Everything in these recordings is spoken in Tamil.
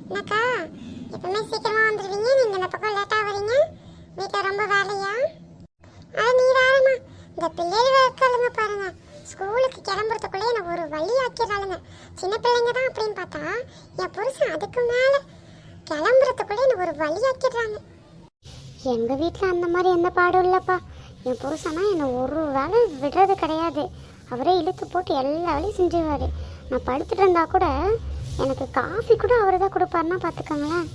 என்னக்கா எப்பவுமே சீக்கிரமா வந்துடுவீங்க, நீங்க இந்த பக்கம் லேட்டா வரீங்க. வீட்டில் ரொம்ப வேலையா? நீ வேலைமா, இந்த பிள்ளைகள் இருக்காளுங்க பாருங்க, ஸ்கூலுக்கு கிளம்புறதுக்குள்ளே எனக்கு ஒரு வழி ஆக்கிடுறாளுங்க. சின்ன பிள்ளைங்க தான் அப்படின்னு பார்த்தா என் புருஷன் அதுக்கு மேலே கிளம்புறதுக்குள்ளே எனக்கு ஒரு வழி ஆக்கிடுறாங்க. எங்கள் வீட்டில் அந்த மாதிரி எந்த பாடும் இல்லைப்பா. என் புருஷனா என்னை ஒரு வேலை விடுறது கிடையாது. அவரே இழுத்து போட்டு எல்லா வேலையும் செஞ்சுருவார். நான் படுத்துட்டு இருந்தா கூட எனக்கு காஃபி கூட அவரை தான் கொடுப்பாருன்னா பார்த்துக்கோங்களேன்.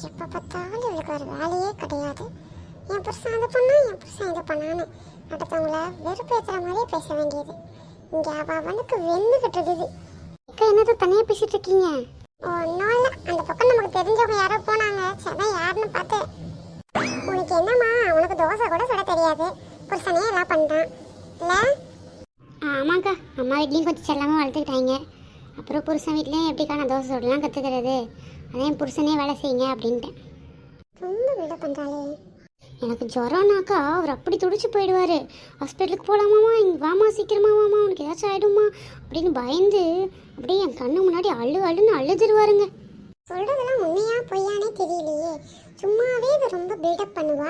எப்போ பார்த்தாலும் இவளுக்கு ஒரு வேலையே கிடையாது. என் புருஷன் அதை பண்ணா, என் புருஷன் இதை பண்ணான்னு அடுத்தவங்கள வெறுப்பேற்றுற மாதிரியே பேச வேண்டியது. இங்கே அவனுக்கு வெந்துக்கிட்டு இருக்குது. அக்கா என்னதான் தனியாக பேசிட்டு இருக்கீங்க? ஒன்றும் இல்லை, அந்த பக்கம் நமக்கு தெரிஞ்சவங்க யாரோ போனாங்க. சரி யாருன்னு பார்த்தேன். உனக்கு என்னம்மா, உனக்கு தோசை கூட சுட தெரியாது, புருஷனே எல்லாம் பண்ணுறான் இல்லை? ஆமாக்கா, அம்மா வீட்லேயும் கொஞ்சம் செல்லாமல் வளர்த்துக்கிட்டாங்க. அப்புறம் புருஷன் வீட்லேயும் எப்படிக்கா நான் தோசை சுடலாம் கற்றுக்கிறது, அதே புருஷனே வேலை செய்யுங்க அப்படின்ட்டேன். ரொம்ப விட பண்ணுறாளே. எனக்கு ஜுரம்னாக்கா அவர் அப்படி துடிச்சு போயிடுவார். ஹாஸ்பிட்டலுக்கு போகலாமாம்மா, இங்கே வாமா சீக்கிரமா வாமா, உனக்கு ஏதாச்சும் ஆகிடுமா அப்படின்னு பயந்து அப்படியே என் கண்ணு முன்னாடி அழுன்னு அழுதுருவாருங்க. சொல்கிறதெல்லாம் உண்மையா பொய்யானே தெரியலையே. சும்மாவே இது ரொம்ப பில்டப் பண்ணுவா.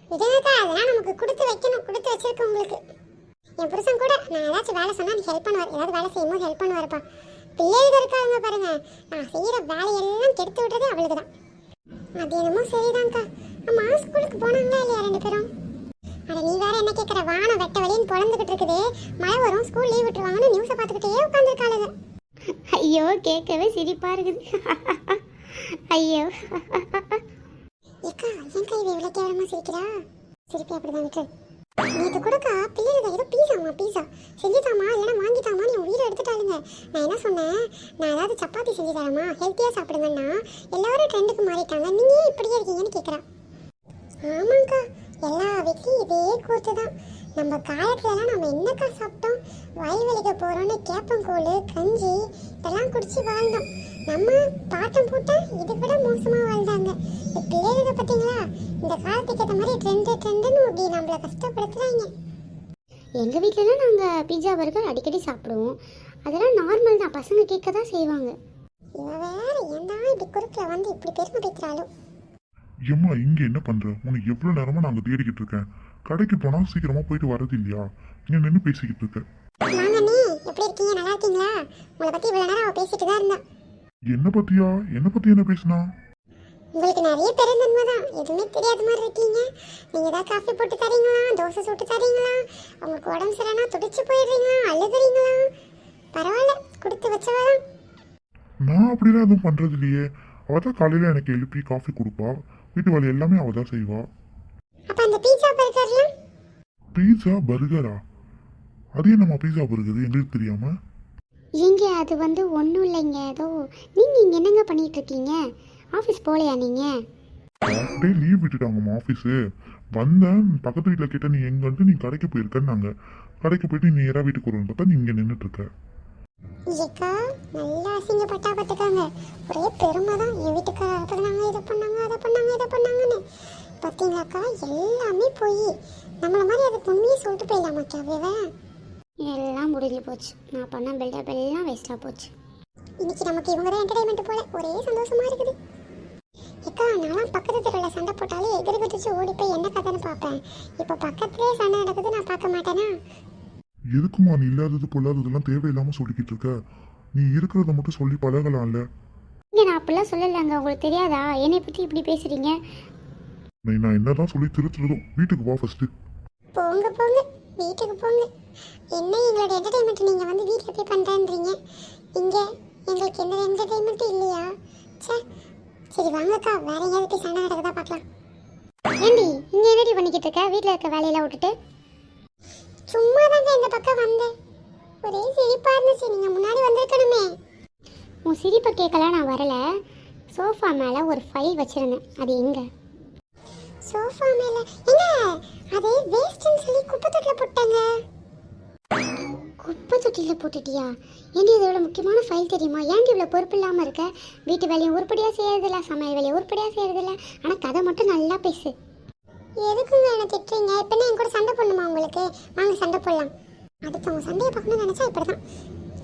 விடுங்கக்கா, அதெல்லாம் நமக்கு கொடுத்து வைக்கணும், கொடுத்து வச்சிருக்க உங்களுக்கு. என் புருஷன் கூட நான் ஏதாச்சும் வேலை சொன்னால் எனக்கு ஹெல்ப் பண்ணுவார். ஏதாவது வேலை செய்யும்போது ஹெல்ப் பண்ணுவாருப்பா. பிள்ளைகள் இருக்காங்க பாருங்க, நான் செய்கிற வேலையெல்லாம் கெடுத்து விடுறதே அவளுக்கு தான். அது என்னமோ சரிதான்க்கா. அம்மா ஸ்கூலுக்கு போனாங்களா இல்லையா ரெண்டு பேரும்? அட நீ வேற என்ன கேட்குற, வானம் வெட்ட வழின்னு பொழந்துக்கிட்டு இருக்குது. மழை வரும், ஸ்கூல் லீவ் விட்டுருவாங்கன்னு நியூஸை பார்த்துக்கிட்டே உட்காந்துருக்காளுங்க. ஐயோ கேட்கவே சிரிப்பா இருக்குது. ஐயோ ஏக்கா, என் கை இவ்வளோ கேவலமா சிரிக்கிறா? சிரிப்பி அப்படிதான் விட்டு. நேற்று கூடக்கா பிள்ளைங்க ஏதோ பீஸா செஞ்சுட்டாமா இல்லைன்னா வாங்கிட்டாமா நீ உயிரை எடுத்துட்டாளுங்க. நான் என்ன சொன்னேன், நான் ஏதாவது சப்பாத்தி செஞ்சு தரமா ஹெல்த்தியாக சாப்பிடுங்கன்னா எல்லாரும் ட்ரெண்டுக்கு மாறிட்டாங்க, நீங்கள் இப்படியே இருக்கீங்கன்னு கேட்குறா. ஆமாங்க்கா, எல்லா வீட்லையும் இதே கூத்து தான். நம்ம காலத்துலலாம் நம்ம என்னக்கா சாப்பிட்டோம்? வயல்வெளிக்க போகிறோன்னு கேப்பங்கூழ் கஞ்சி இதெல்லாம் குடிச்சு வாழ்ந்தோம். நம்ம பாட்டம் போட்டா இது கூட மோசமாக வாழ்ந்தாங்க. இந்த பிள்ளைகளை பார்த்தீங்களா, இந்த காலத்துக்கு ஏற்ற மாதிரி ட்ரெண்டுன்னு அப்படி நம்மளை கஷ்டப்படுத்துறாங்க. எங்கள் வீட்டிலலாம் நாங்கள் பீஸா பர்கர் அடிக்கடி சாப்பிடுவோம். அதெல்லாம் நார்மல் தான், பசங்க கேட்க தான் செய்வாங்க. இவ வேற ஏன்னா இப்படி குறுக்கில் வந்து இப்படி பெருமை பேசுகிறாலும். ஏம்மா இங்கே என்ன பண்ணுற? உனக்கு எவ்வளோ நேரமாக நாங்கள் தேடிக்கிட்டு இருக்கேன். கடைக்கு போனால் சீக்கிரமாக போயிட்டு வரது இல்லையா? இங்கே நின்று பேசிக்கிட்டு இருக்கேன். வாங்க நீ, எப்படி இருக்கீங்க, நல்லா இருக்கீங்களா? உங்களை பற்றி இவ்வளோ நேரம் அவள் பேசிட்டு தான் இருந்தா. என்ன பற்றியா? என்னை பற்றி என்ன பேசுனா? உங்களுக்கு நிறைய பெருந்தன்மை தான், எதுவுமே தெரியாத மாதிரி இருக்கீங்க. நீங்கள் ஏதாவது காஃபி போட்டு தரீங்களா, தோசை சுட்டு தரீங்களா, உங்களுக்கு உடம்பு சரினா துடிச்சு போயிடுறீங்களா, அழுதுறீங்களா? பரவாயில்ல, கொடுத்து வச்சவதான். நான் அப்படிலாம் எதுவும் பண்ணுறது இல்லையே. அவள் தான் காலையில் எனக்கு எழுப்பி காஃபி கொடுப்பா, வீட்டு வேலை எல்லாமே அவள் தான் செய்வா. அப்போ அந்த பீஸா பர்கர்லாம்? பீஸா பர்கரா? அது என்னம்மா பீஸா பர்கர் எங்களுக்கு தெரியாமல்? இங்கே அது வந்து ஒன்றும் இல்லைங்க. ஏதோ நீங்கள் இங்கே என்னங்க பண்ணிகிட்டு இருக்கீங்க? ஆஃபீஸ் போகலையா நீங்கள்? ஹாஃப் டே லீவ் விட்டுட்டாங்கம்மா ஆஃபீஸு. வந்தேன், பக்கத்து வீட்டில் கேட்டால் நீ எங்கன்ட்டு நீ கடைக்கு போயிருக்கேன்னு. நாங்கள் கடைக்கு போயிட்டு நீ நேராக வீட்டுக்கு வருவோன்னு பார்த்தா நீ இங்கே நின்றுட்டுருக்க. ஏக்கா நல்லா அசிங்கப்பட்டா பார்த்துக்காங்க. ஒரே பெருமை தான், என் வீட்டுக்காரர் பண்ணாங்க, இதை பண்ணாங்க, அதை பண்ணாங்க, இதை பண்ணாங்கன்னு. பார்த்தீங்களாக்கா, எல்லாமே போய் நம்மளை மாதிரி அதுக்கு உண்மையே சொல்லிட்டு போயிடலாமாக்காவே. எல்லாம் முடிஞ்சு போச்சு. நான் பண்ண பில்டப் எல்லாம் வேஸ்ட்டாக போச்சு. இன்னைக்கு நமக்கு இவங்க தான் என்டர்டைன்மெண்ட் போல, ஒரே சந்தோஷமா இருக்குது. ஏக்கா நான்லாம் பக்கத்து தெருவில் சண்டை போட்டாலே எதிரி குதிச்சு ஓடி போய் என்ன கதைன்னு பார்ப்பேன். இப்போ பக்கத்துலேயே சண்டை நடக்குது, நான் பார்க்க மாட்டேனா? எதுக்குமா நீ இல்லாதது பொல்லாததெல்லாம் தேவையில்லாமல் சொல்லிக்கிட்டு இருக்க? நீ இருக்கிறத மட்டும் சொல்லி பழகலாம்ல. இங்கே நான் அப்படிலாம் சொல்லலைங்க, உங்களுக்கு தெரியாதா? என்னை பற்றி இப்படி பேசுகிறீங்க? நான் என்னதான் சொல்லி திருத்துறதும். வீட்டுக்கு வா ஃபர்ஸ்ட். போங்க போங்க, வீட்டுக்கு போங்க. என்ன எங்களோட என்டர்டைன்மெண்ட் நீங்கள் வந்து வீட்டில் போய் பண்ணுறேன்றீங்க. இங்கே எங்களுக்கு எந்த என்டர்டைன்மெண்ட்டும் இல்லையா? சே சரி வாங்கக்கா, வேற எங்கேயாவது போய் சண்டை நடக்குதா பார்க்கலாம். ஏண்டி இங்கே என்னடி பண்ணிக்கிட்டு இருக்க? வீட்டில் இருக்க வேலையெல்லாம் விட்டுட்டு சும்மா தாங்க இந்த பக்கம் வந்தேன். ஒரே சிரிப்பாக இருந்துச்சு, நீங்கள் முன்னாடி வந்திருக்கணுமே. உன் சிரிப்பை கேட்கலாம் நான் வரல. சோஃபா மேலே ஒரு ஃபைல் வச்சுருந்தேன், அது எங்கே? சோஃபா மேலே எங்க? அது வேஸ்ட்னு சொல்லி குப்பை தொட்டியில் போட்டாங்க. குப்பை தொட்டியில் போட்டுட்டியா? ஏன்டி இது இவ்வளோ முக்கியமான ஃபைல் தெரியுமா? ஏன்டி இவ்வளோ பொறுப்பு இல்லாமல் இருக்க? வீட்டு வேலையை உருப்படியாக செய்யறதில்ல, சமையல் வேலையை உருப்படியாக செய்யறதில்ல, ஆனால் கதை மட்டும் நல்லா பேசு. எதுக்குங்க என்ன திட்டுறீங்க? இப்போ என் கூட சண்டை போடணுமா உங்களுக்கு? வாங்க சண்டை போடலாம். அடுத்தவங்க சண்டையை பார்க்கணும்னு நினச்சா இப்படி தான்.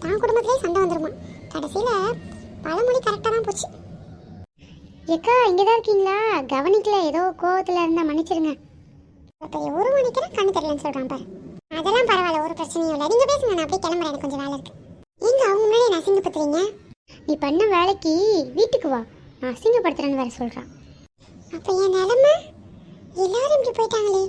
தான் குடும்பத்திலே சண்டை வந்துருமா. கடைசியில் பழமொழி கரெக்டாக தான் போச்சு. ஏக்கா இங்கே தான் இருக்கீங்களா? கவனிக்கல, ஏதோ கோவத்தில் இருந்தால் மன்னிச்சிருங்க. அப்போ ஒரு மணிக்கெல்லாம் கண்ணு தெரியலன்னு சொல்கிறான் பாரு. அதெல்லாம் பரவாயில்ல, ஒரு பிரச்சனையும் இல்லை. நீங்கள் பேசுங்க, நான் அப்படியே கிளம்புறேன், எனக்கு கொஞ்சம் வேலை இருக்குது. எங்க அவங்க முன்னாடி நான் அசிங்கப்படுத்துறீங்க? நீ பண்ண வேலைக்கு வீட்டுக்கு வா, நான் அசிங்கப்படுத்துறேன்னு வேற சொல்கிறான். அப்போ என் நிலமை எல்லாரும் இப்படி போயிட்டாங்களே.